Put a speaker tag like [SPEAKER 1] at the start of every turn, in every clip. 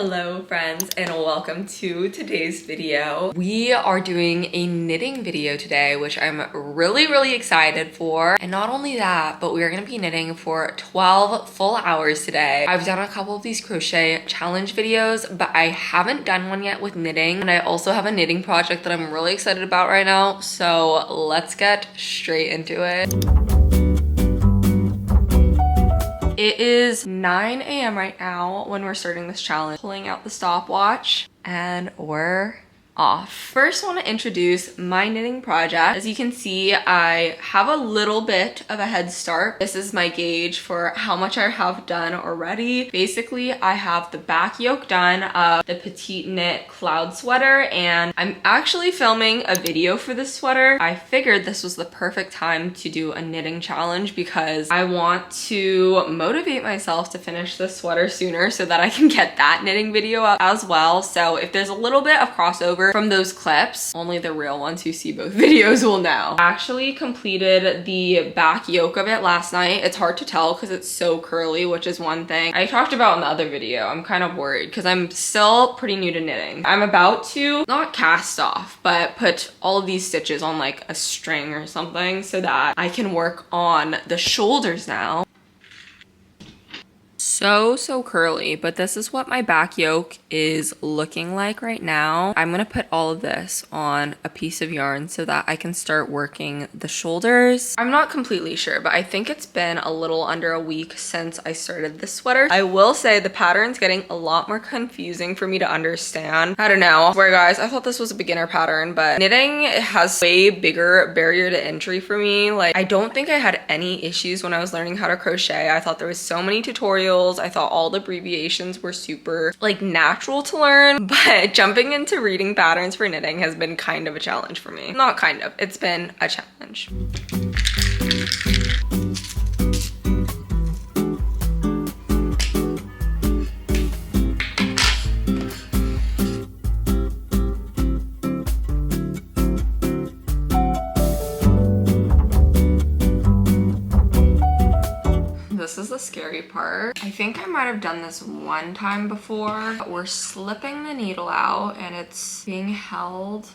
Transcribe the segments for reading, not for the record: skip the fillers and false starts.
[SPEAKER 1] Hello friends and welcome to today's video. We are doing a knitting video today, which I'm really excited for. And not only that, but we are going to be knitting for 12 full hours today. I've done a couple of these crochet challenge videos, but I haven't done one yet with knitting. And I also have a knitting project that I'm really excited about right now. So let's get straight into it. It is 9 a.m. right now when we're starting this challenge. Pulling out the stopwatch and we're off. First, I want to introduce my knitting project. As you can see, I have a little bit of a head start. This is my gauge for how much I have done already. Basically, I have the back yoke done of the petite knit cloud sweater, and I'm actually filming a video for this sweater. I figured this was the perfect time to do a knitting challenge because I want to motivate myself to finish this sweater sooner so that I can get that knitting video up as well. So if there's a little bit of crossover from those clips, only the real ones who see both videos will know. I actually completed the back yoke of it last night. It's hard to tell because it's so curly, which is one thing I talked about in the other video. I'm kind of worried because I'm still pretty new to knitting. I'm about to not cast off, but put all of these stitches on like a string or something so that I can work on the shoulders now. So curly, but this is what my back yoke is looking like right now. I'm gonna put all of this on a piece of yarn so that I can start working the shoulders. I'm not completely sure, but I think it's been a little under a week since I started this sweater. I will say the pattern's getting a lot more confusing for me to understand. I don't know. I swear guys, I thought this was a beginner pattern, but knitting has way bigger barrier to entry for me. Like, I don't think I had any issues when I was learning how to crochet. I thought there was so many tutorials. I thought all the abbreviations were super like natural to learn, but jumping into reading patterns for knitting has been kind of a challenge for me. Not kind of, it's been a challenge. This is the scary part. I think I might have done this one time before. We're slipping the needle out and it's being held,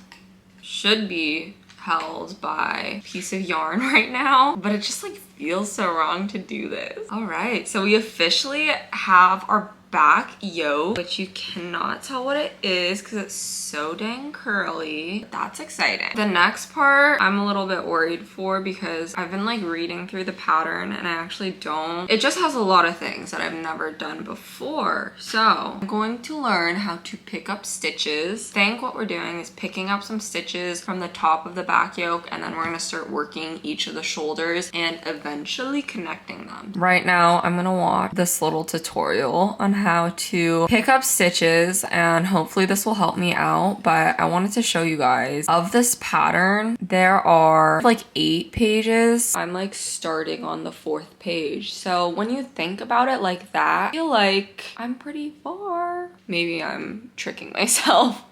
[SPEAKER 1] should be held by a piece of yarn right now, but it just like feels so wrong to do this. All right, so we officially have our back yoke, which you cannot tell what it is because it's so dang curly. That's exciting. The next part I'm a little bit worried for because I've been like reading through the pattern and I actually don't. It just has a lot of things that I've never done before. So I'm going to learn how to pick up stitches. I think what we're doing is picking up some stitches from the top of the back yoke, and then we're gonna start working each of the shoulders and eventually connecting them. Right now I'm gonna watch this little tutorial on how to pick up stitches, and hopefully this will help me out. But I wanted to show you guys of this pattern. There are like 8 pages. I'm like starting on the 4th page. So when you think about it like that, I feel like I'm pretty far. Maybe I'm tricking myself.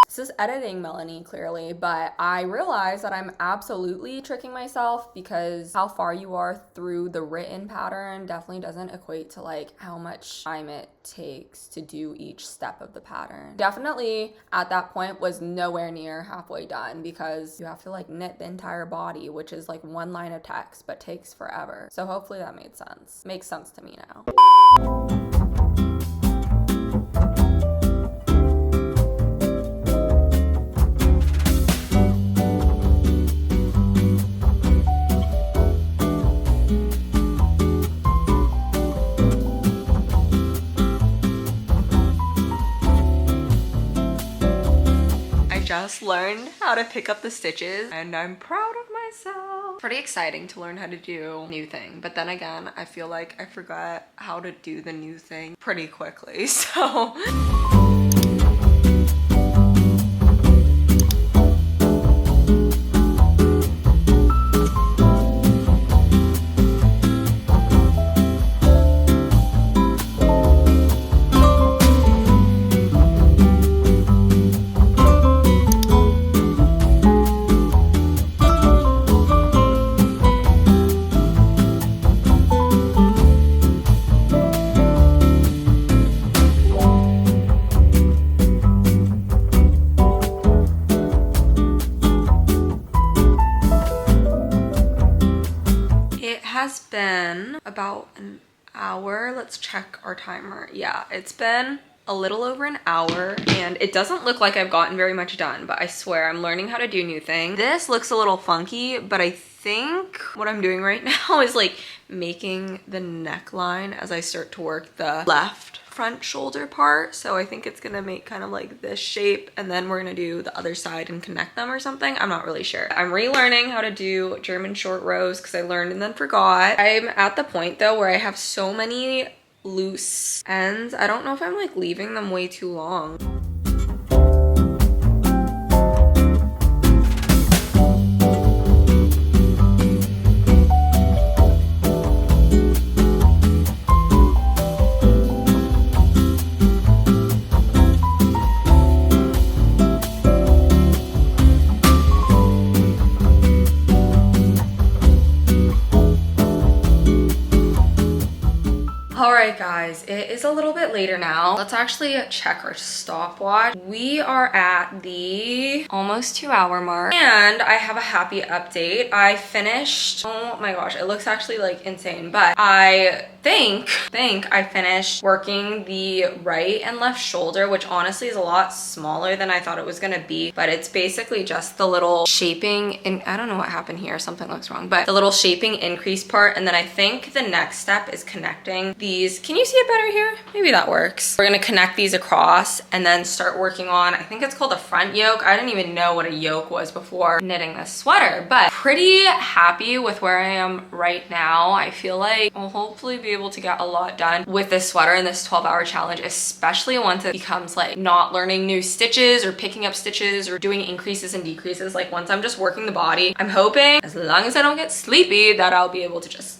[SPEAKER 1] This is editing, Melanie, clearly, but I realize that I'm absolutely tricking myself because how far you are through the written pattern definitely doesn't equate to like how much time it takes to do each step of the pattern. Definitely at that point was nowhere near halfway done because you have to like knit the entire body, which is like one line of text, but takes forever. So hopefully that made sense. Makes sense to me now. Just learned how to pick up the stitches and I'm proud of myself. Pretty exciting to learn how to do a new thing, but then again I feel like I forgot how to do the new thing pretty quickly, so been about an hour. Let's check our timer. Yeah, it's been a little over an hour and it doesn't look like I've gotten very much done, but I swear I'm learning how to do new things. This looks a little funky, but I think what I'm doing right now is like making the neckline as I start to work the left front shoulder part. So I think it's gonna make kind of like this shape, and then we're gonna do the other side and connect them or something. I'm not really sure. I'm relearning how to do German short rows because I learned and then forgot. I'm at the point though where I have so many loose ends. I don't know if I'm like leaving them way too long. Alright guys, it is a little bit later now. Let's actually check our stopwatch. We are at the almost 2-hour mark and I have a happy update. I finished, oh my gosh, it looks actually like insane, but I think I finished working the right and left shoulder, which honestly is a lot smaller than I thought it was gonna be, but it's basically just the little shaping, and I don't know what happened here, something looks wrong, but the little shaping increase part, and then I think the next step is connecting these. Can you see it better here? Maybe that works. We're gonna connect these across and then start working on, I think it's called a front yoke. I didn't even know what a yoke was before knitting this sweater, but pretty happy with where I am right now. I feel like I'll hopefully be able to get a lot done with this sweater in this 12-hour challenge, especially once it becomes like not learning new stitches or picking up stitches or doing increases and decreases. Like once I'm just working the body, I'm hoping as long as I don't get sleepy that I'll be able to just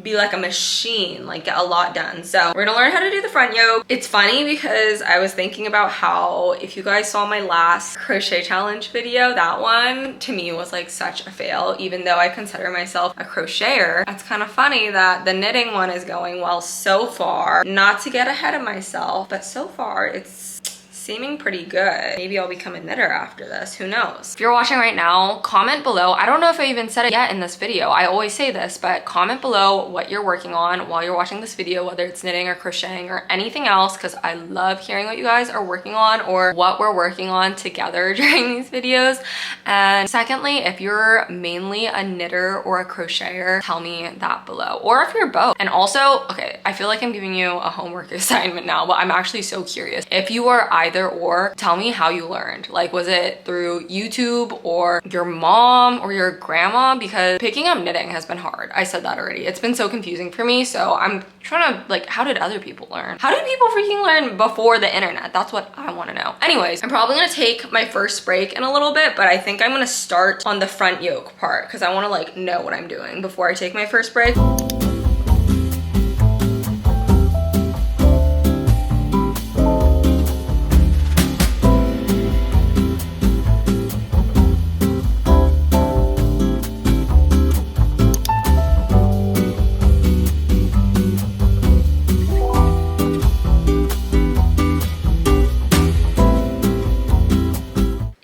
[SPEAKER 1] be like a machine, like get a lot done. So we're gonna learn how to do the front yoke. It's funny because I was thinking about how, if you guys saw my last crochet challenge video, that one to me was like such a fail, even though I consider myself a crocheter. It's kind of funny that the knitting one is going well so far. Not to get ahead of myself, but so far it's seeming pretty good. Maybe I'll become a knitter after this, who knows? If you're watching right now, comment below. I don't know if I even said it yet in this video. I always say this, but comment below what you're working on while you're watching this video, whether it's knitting or crocheting or anything else, because I love hearing what you guys are working on or what we're working on together during these videos. And secondly, if you're mainly a knitter or a crocheter, tell me that below, or if you're both. And also, okay, I feel like I'm giving you a homework assignment now, but I'm actually so curious. If you are either or, tell me how you learned. Like, was it through YouTube or your mom or your grandma? Because picking up knitting has been hard. I said that already. It's been so confusing for me. So I'm trying to like, how did other people learn? How did people freaking learn before the internet? That's what I want to know. Anyways, I'm probably gonna take my first break in a little bit, but I think I'm gonna start on the front yoke part because I want to like know what I'm doing before I take my first break.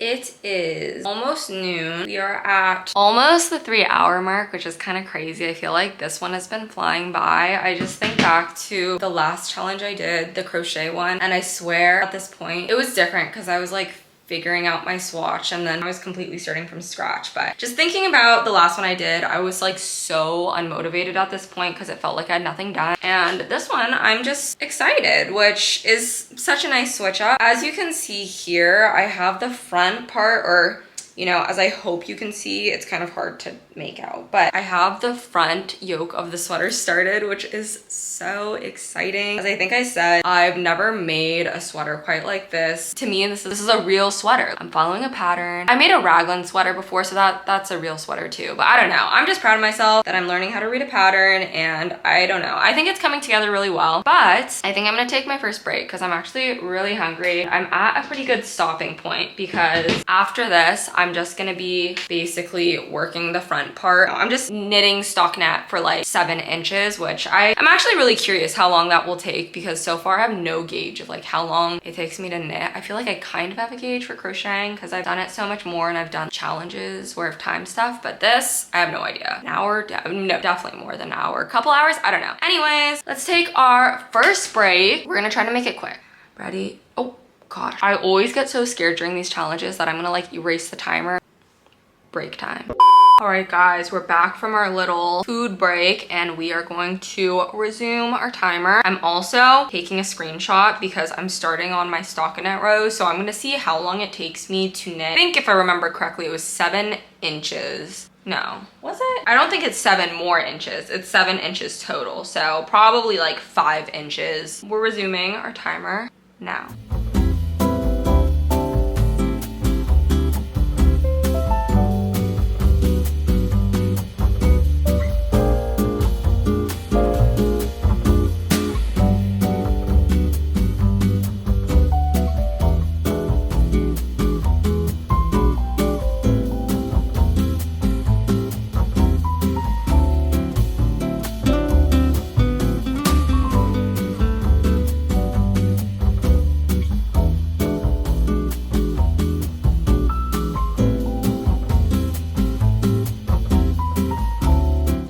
[SPEAKER 1] It is almost noon. We are at almost the 3-hour mark, which is kind of crazy. I feel like this one has been flying by. I just think back to the last challenge I did, the crochet one, and I swear at this point it was different because I was like figuring out my swatch and then I was completely starting from scratch. But just thinking about the last one I did, I was like so unmotivated at this point because it felt like I had nothing done. And this one, I'm just excited, which is such a nice switch up. As you can see here, I have the front part, or you know, as I hope you can see, it's kind of hard to make out, but I have the front yoke of the sweater started, which is so exciting. As I think I said, I've never made a sweater quite like this. To me, this is a real sweater. I'm following a pattern. I made a raglan sweater before, so that's a real sweater too, but I don't know. I'm just proud of myself that I'm learning how to read a pattern, and I don't know. I think it's coming together really well, but I think I'm gonna take my first break because I'm actually really hungry. I'm at a pretty good stopping point because after this, I'm I'm just gonna be basically working the front part. I'm just knitting stockinette for like 7 inches, which I'm actually really curious how long that will take, because so far I have no gauge of like how long it takes me to knit. I feel like I kind of have a gauge for crocheting because I've done it so much more and I've done challenges where I've timed stuff, but this, I have no idea. An hour? No, definitely more than an hour. A couple hours? I don't know. Anyways, let's take our first break. We're gonna try to make it quick. Ready? Oh gosh. I always get so scared during these challenges that I'm gonna like erase the timer. Break time. All right, guys, we're back from our little food break and we are going to resume our timer. I'm also taking a screenshot because I'm starting on my stockinette rows, so I'm gonna see how long it takes me to knit. I think if I remember correctly, it was 7 inches. No, was it? I don't think it's 7 more inches. It's 7 inches total, so probably like 5 inches. We're resuming our timer now.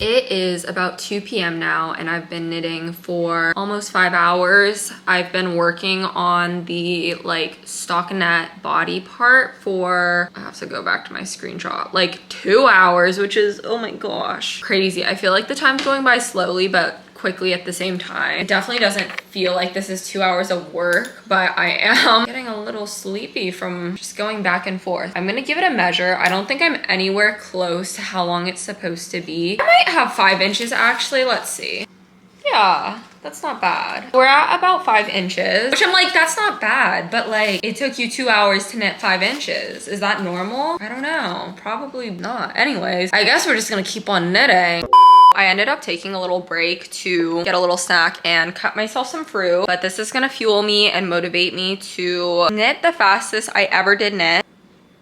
[SPEAKER 1] It is about 2 p.m. now and I've been knitting for almost 5 hours. I've been working on the like stockinette body part for, I have to go back to my screenshot, like 2 hours, which is, oh my gosh, crazy. I feel like the time's going by slowly, but quickly at the same time. It definitely doesn't feel like this is 2 hours of work, but I am getting a little sleepy from just going back and forth. I'm gonna give it a measure. I don't think I'm anywhere close to how long it's supposed to be. I might have 5 inches actually, let's see. Yeah, that's not bad. We're at about 5 inches, which I'm like, that's not bad, but like, it took you 2 hours to knit 5 inches. Is that normal? I don't know, probably not. Anyways, I guess we're just gonna keep on knitting. I ended up taking a little break to get a little snack and cut myself some fruit, but this is gonna fuel me and motivate me to knit the fastest I ever did knit.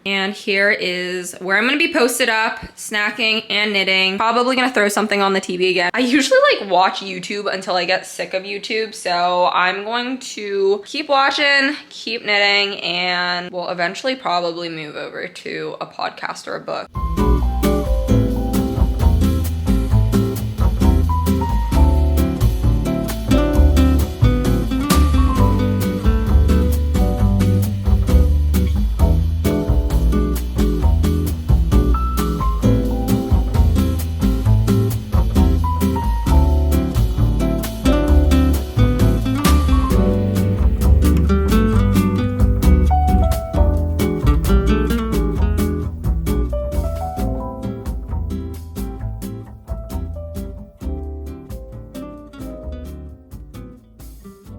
[SPEAKER 1] And here is where I'm gonna be posted up, snacking and knitting. Probably gonna throw something on the TV again. I usually like watch YouTube until I get sick of YouTube, so I'm going to keep watching, keep knitting, and we'll eventually probably move over to a podcast or a book.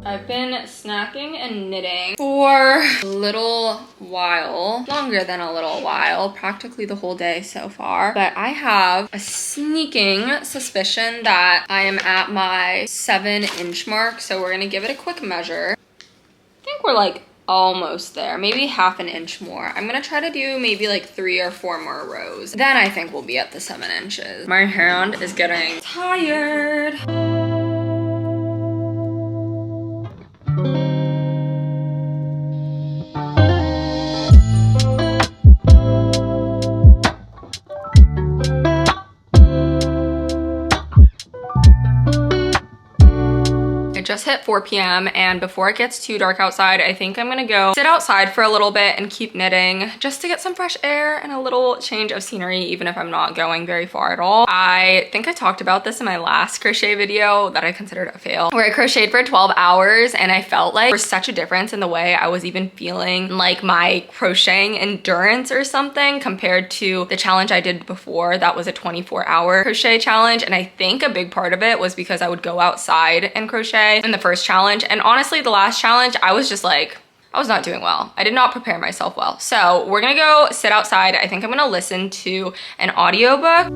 [SPEAKER 1] I've been snacking and knitting for a little while, longer than a little while, practically the whole day so far. But I have a sneaking suspicion that I am at my 7-inch mark. So we're gonna give it a quick measure. I think we're like almost there, maybe half an inch more. I'm gonna try to do maybe like 3 or 4 more rows. Then I think we'll be at the 7 inches. My hand is getting tired. It just hit 4 p.m. and before it gets too dark outside, I think I'm gonna go sit outside for a little bit and keep knitting just to get some fresh air and a little change of scenery, even if I'm not going very far at all. I think I talked about this in my last crochet video that I considered a fail, where I crocheted for 12 hours and I felt like there was such a difference in the way I was even feeling like my crocheting endurance or something compared to the challenge I did before. That was a 24-hour crochet challenge, and I think a big part of it was because I would go outside and crochet in the first challenge, and honestly the last challenge I was just like, I was not doing well. I did not prepare myself well. So we're gonna go sit outside. I think I'm gonna listen to an audiobook.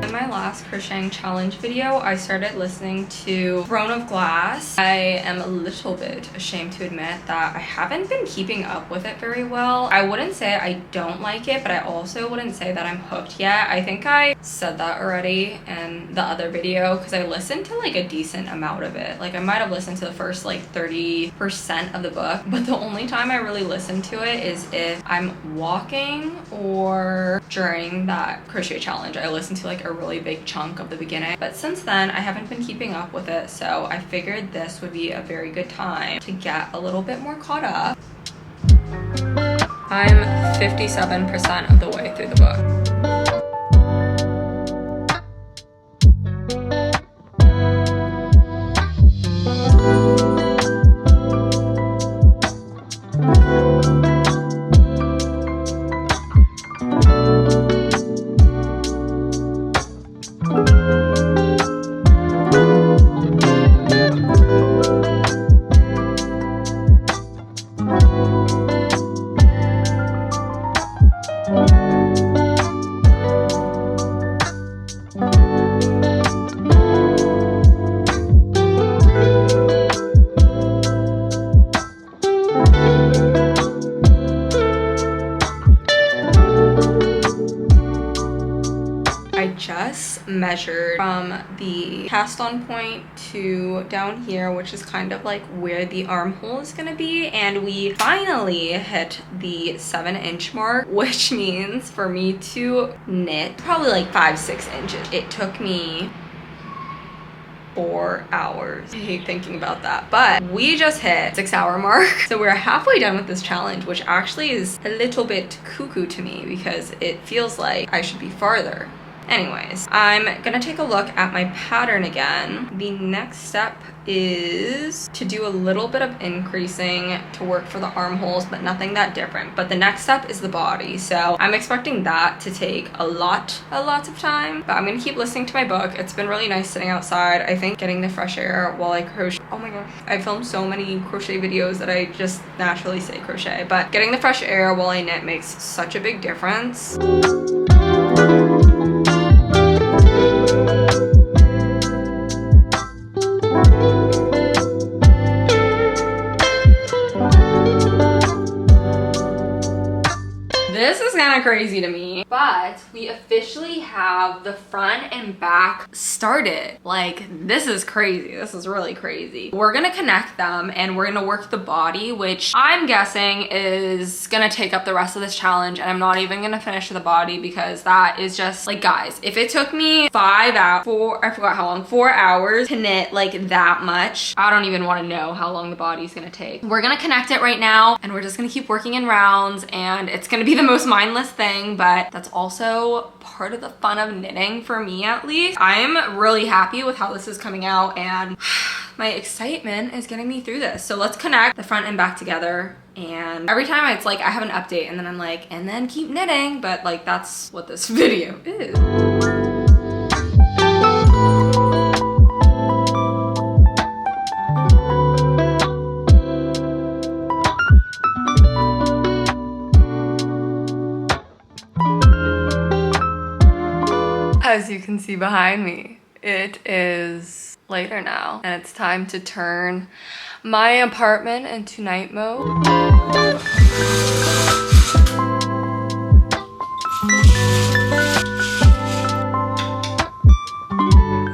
[SPEAKER 1] In my last crochet crocheting challenge video, I started listening to Throne of Glass. I am a little bit ashamed to admit that I haven't been keeping up with it very well. I wouldn't say I don't like it, but I also wouldn't say that I'm hooked yet. I think I said that already in the other video because I listened to like a decent amount of it. Like I might have listened to the first like 30% of the book, but the only time I really listen to it is if I'm walking or during that crochet challenge. I listened to like a really big chunk of the beginning, but since then I haven't been keeping up with it, so I figured this would be a very good time to get a little bit more caught up. I'm 57% of the way through the book. Measured from the cast on point to down here, which is kind of like where the armhole is gonna be, and we finally hit the 7-inch mark, which means for me to knit probably like 5-6 inches. It took me 4 hours. I hate thinking about that, but we just hit 6-hour mark. So we're halfway done with this challenge, which actually is a little bit cuckoo to me because it feels like I should be farther. Anyways, I'm gonna take a look at my pattern again. The next step is to do a little bit of increasing to work for the armholes, but nothing that different. But the next step is the body. So I'm expecting that to take a lot of time, but I'm gonna keep listening to my book. It's been really nice sitting outside. I think getting the fresh air while I crochet. Oh my gosh, I filmed so many crochet videos that I just naturally say crochet, but getting the fresh air while I knit makes such a big difference. This is kind of crazy to me, but we officially have the front and back started. Like, this is crazy. This is really crazy. We're gonna connect them and we're gonna work the body, which I'm guessing is gonna take up the rest of this challenge, and I'm not even gonna finish the body because that is just like, guys, if it took me 5 hours, I forgot how long, 4 hours to knit like that much, I don't even want to know how long the body's gonna take. We're gonna connect it right now and we're just gonna keep working in rounds, and it's gonna be the most mindless thing, but that's also part of the fun of knitting for me, at least. I'm really happy with how this is coming out, and my excitement is getting me through this. So let's connect the front and back together, and every time it's like I have an update and then I'm like, and then keep knitting, but like that's what this video is. As you can see behind me, it is later now, and it's time to turn my apartment into night mode.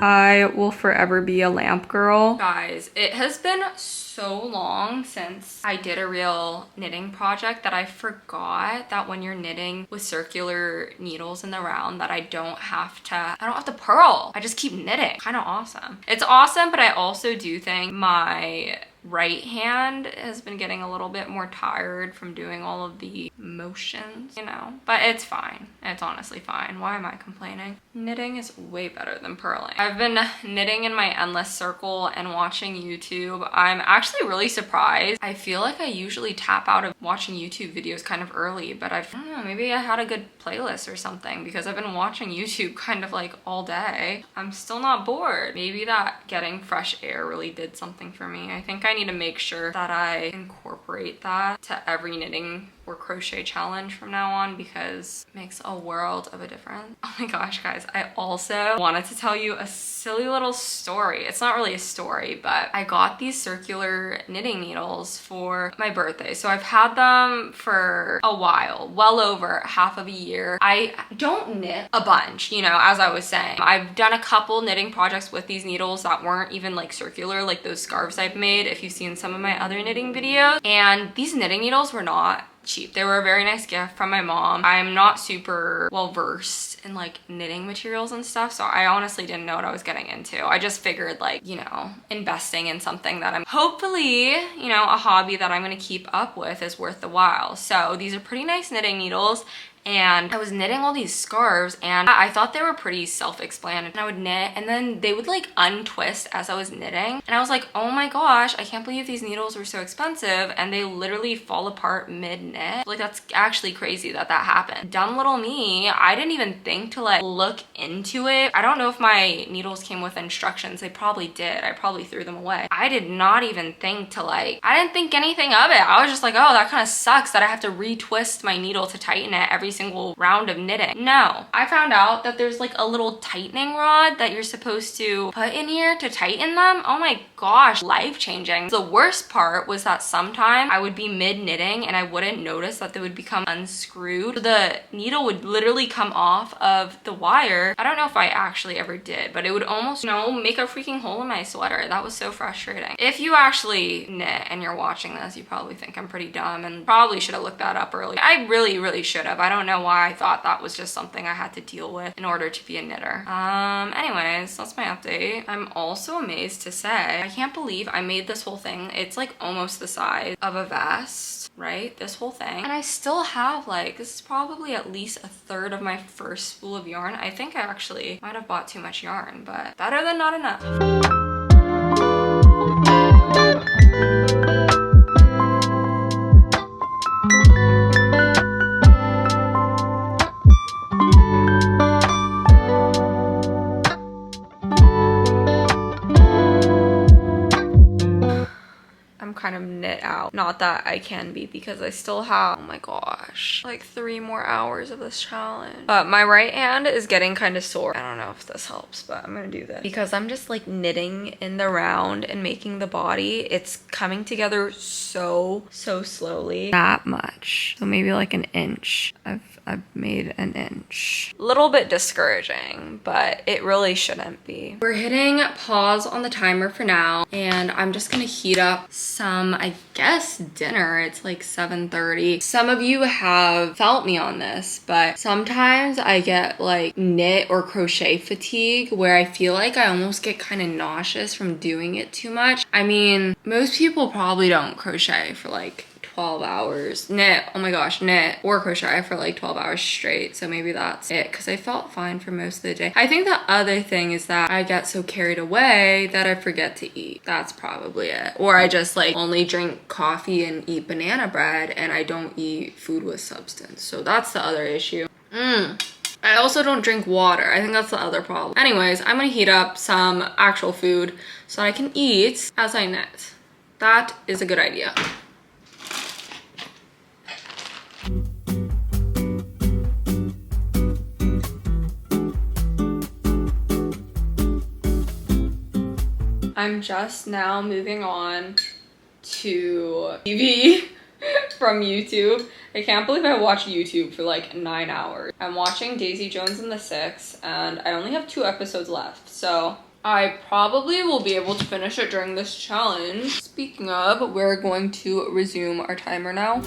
[SPEAKER 1] I will forever be a lamp girl. Guys, it has been so long since I did a real knitting project that I forgot that when you're knitting with circular needles in the round that I don't have to purl. I just keep knitting. Kind of awesome. It's awesome, but I also do think my right hand has been getting a little bit more tired from doing all of the motions, you know, but it's fine. It's honestly fine. Why am I complaining? Knitting is way better than purling. I've been knitting in my endless circle and watching YouTube. I'm actually really surprised. I feel like I usually tap out of watching YouTube videos kind of early, but I don't know, maybe I had a good playlist or something because I've been watching YouTube kind of like all day. I'm still not bored. Maybe that getting fresh air really did something for me. I think I need to make sure that I incorporate that to every knitting or crochet challenge from now on because it makes a world of a difference. Oh my gosh, guys, I also wanted to tell you a silly little story. It's not really a story, but I got these circular knitting needles for my birthday. So I've had them for a while, well over half of a year. I don't knit a bunch, you know, as I was saying. I've done a couple knitting projects with these needles that weren't even like circular, like those scarves I've made if you've seen some of my other knitting videos. And these knitting needles were not cheap. They were a very nice gift from my mom. I'm not super well versed in like knitting materials and stuff, so I honestly didn't know what I was getting into. I just figured like, you know, investing in something that I'm hopefully, you know, a hobby that I'm gonna keep up with is worth the while. So these are pretty nice knitting needles. And I was knitting all these scarves and I thought they were pretty self-explanatory. And I would knit and then they would like untwist as I was knitting. And I was like, oh my gosh, I can't believe these needles were so expensive and they literally fall apart mid-knit. Like that's actually crazy that that happened. Dumb little me, I didn't even think to like look into it. I don't know if my needles came with instructions. They probably did. I probably threw them away. I did not even think to like, I didn't think anything of it. I was just like, oh, that kind of sucks that I have to retwist my needle to tighten it every single round of knitting. No, I found out that there's like a little tightening rod that you're supposed to put in here to tighten them. Oh my gosh, life-changing. The worst part was that sometimes I would be mid knitting and I wouldn't notice that they would become unscrewed. So the needle would literally come off of the wire. I don't know if I actually ever did, but it would almost, you know, make a freaking hole in my sweater. That was so frustrating. If you actually knit and you're watching this, you probably think I'm pretty dumb and probably should have looked that up earlier. I really should have. I don't know why I thought that was just something I had to deal with in order to be a knitter. Anyways, that's my update. I'm also amazed to say, I can't believe I made this whole thing. It's like almost the size of a vest, right? This whole thing. And I still have like, this is probably at least a third of my first spool of yarn. I think I actually might have bought too much yarn, but better than not enough. Kind of knit out. Not that I can be because I still have, oh my gosh, like 3 more hours of this challenge. But my right hand is getting kind of sore. I don't know if this helps, but I'm gonna do this because I'm just like knitting in the round and making the body. It's coming together so slowly. That much. So maybe like an inch. I've made an inch. Little bit discouraging, but it really shouldn't be. We're hitting pause on the timer for now, and I'm just gonna heat up some, I guess, dinner. It's like 7:30. Some of you have felt me on this, but sometimes I get like knit or crochet fatigue where I feel like I almost get kind of nauseous from doing it too much. I mean, most people probably don't crochet for like 12 hours. Knit, oh my gosh, knit or crochet for like 12 hours straight. So maybe that's it, because I felt fine for most of the day. I think the other thing is that I get so carried away that I forget to eat. That's probably it. Or I just like only drink coffee and eat banana bread and I don't eat food with substance. So that's the other issue. I also don't drink water. I think that's the other problem. Anyways, I'm gonna heat up some actual food so I can eat as I knit. That is a good idea. I'm just now moving on to TV from YouTube. I can't believe I watched YouTube for like 9 hours. I'm watching Daisy Jones and the Six, and I only have 2 episodes left, so I probably will be able to finish it during this challenge. Speaking of, we're going to resume our timer now.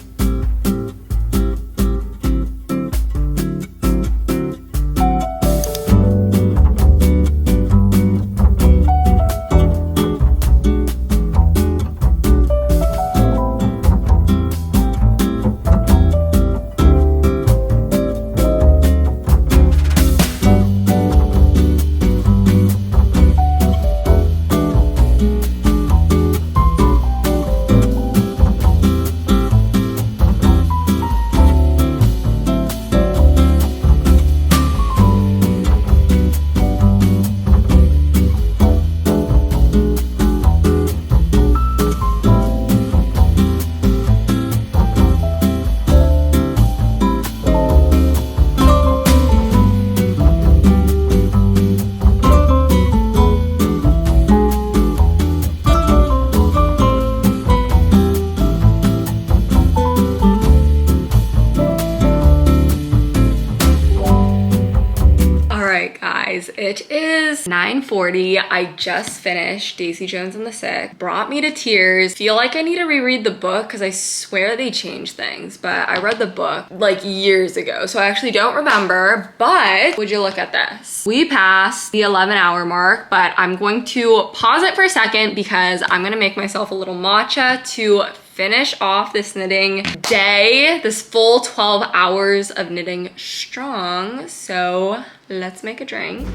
[SPEAKER 1] It is 9:40. I just finished Daisy Jones and the Sick. Brought me to tears. Feel like I need to reread the book because I swear they changed things, but I read the book like years ago, so I actually don't remember. But would you look at this? We passed the 11-hour mark, but I'm going to pause it for a second because I'm gonna make myself a little matcha to finish off this knitting day, this full 12 hours of knitting strong. So let's make a drink.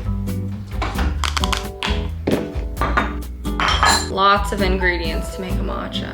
[SPEAKER 1] Lots of ingredients to make a matcha.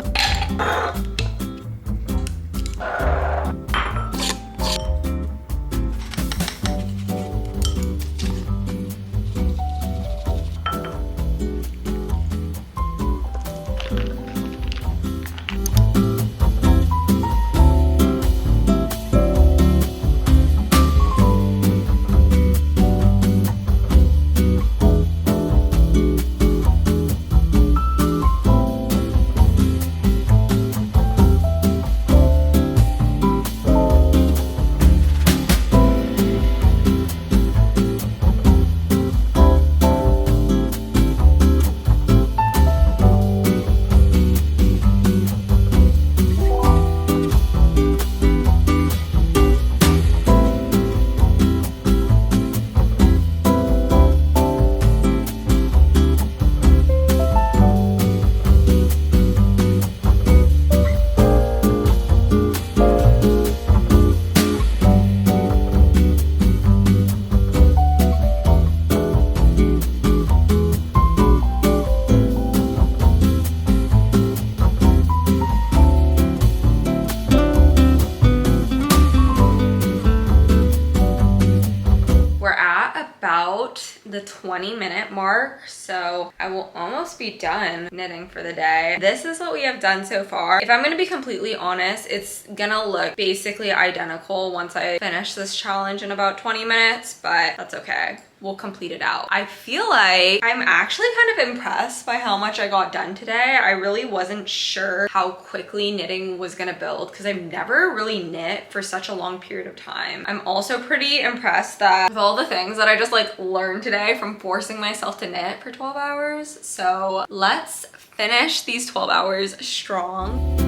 [SPEAKER 1] The 20-minute mark, so I will almost be done knitting for the day. This is what we have done so far. If I'm gonna be completely honest, it's gonna look basically identical once I finish this challenge in about 20 minutes, but that's okay. We'll complete it out. I feel like I'm actually kind of impressed by how much I got done today. I really wasn't sure how quickly knitting was gonna build because I've never really knit for such a long period of time. I'm also pretty impressed that with all the things that I just like learned today from forcing myself to knit for 12 hours. So let's finish these 12 hours strong.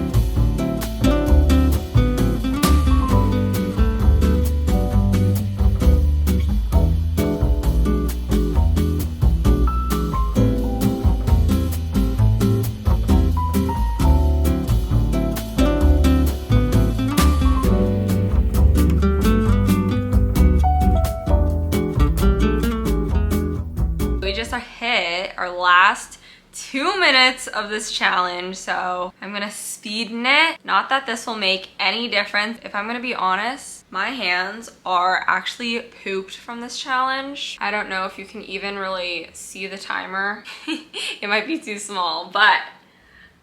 [SPEAKER 1] Hit our last 2 minutes of this challenge, so I'm gonna speed knit. Not that this will make any difference. If I'm gonna be honest, my hands are actually pooped from this challenge. I don't know if you can even really see the timer. It might be too small, but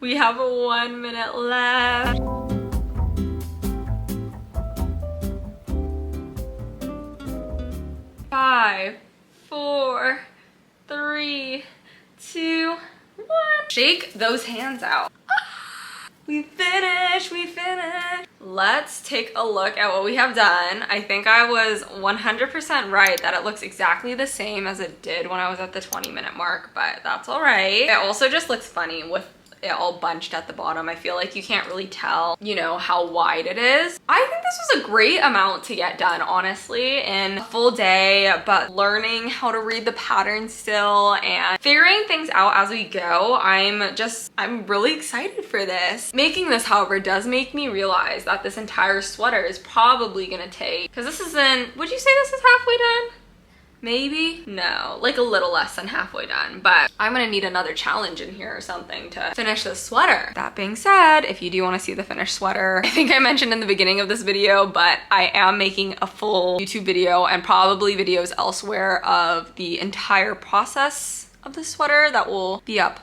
[SPEAKER 1] we have 1 minute left. Five, 4, 3, 2, 1. Shake those hands out. We finished, we finished. Let's take a look at what we have done. I think I was 100% right that it looks exactly the same as it did when I was at the 20-minute mark, but that's all right. It also just looks funny with it all bunched at the bottom. I feel like you can't really tell, you know, how wide it is. I think this was a great amount to get done, honestly, in a full day, but learning how to read the pattern still and figuring things out as we go. I'm really excited for this. Making this, however, does make me realize that this entire sweater is probably gonna take, because this isn't, would you say this is halfway done? Maybe? No, like a little less than halfway done, but I'm gonna need another challenge in here or something to finish this sweater. That being said, if you do wanna see the finished sweater, I think I mentioned in the beginning of this video, but I am making a full YouTube video and probably videos elsewhere of the entire process of the sweater that will be up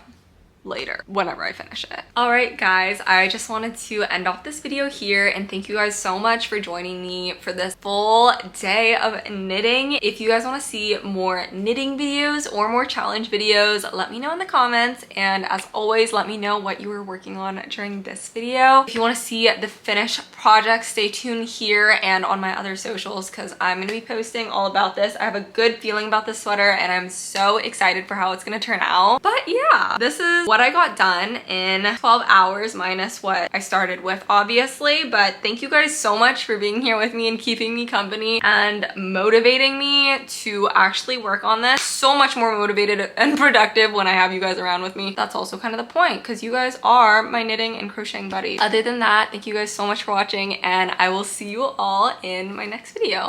[SPEAKER 1] later whenever I finish it. All right, guys, I just wanted to end off this video here and thank you guys so much for joining me for this full day of knitting. If you guys want to see more knitting videos or more challenge videos, let me know in the comments, and as always, let me know what you were working on during this video. If you want to see the finished project, stay tuned here and on my other socials because I'm going to be posting all about this. I have a good feeling about this sweater and I'm so excited for how it's going to turn out. But yeah, this is what I got done in 12 hours minus what I started with, obviously. But thank you guys so much for being here with me and keeping me company and motivating me to actually work on this. So much more motivated and productive when I have you guys around with me. That's also kind of the point because you guys are my knitting and crocheting buddies. Other than that, thank you guys so much for watching and I will see you all in my next video.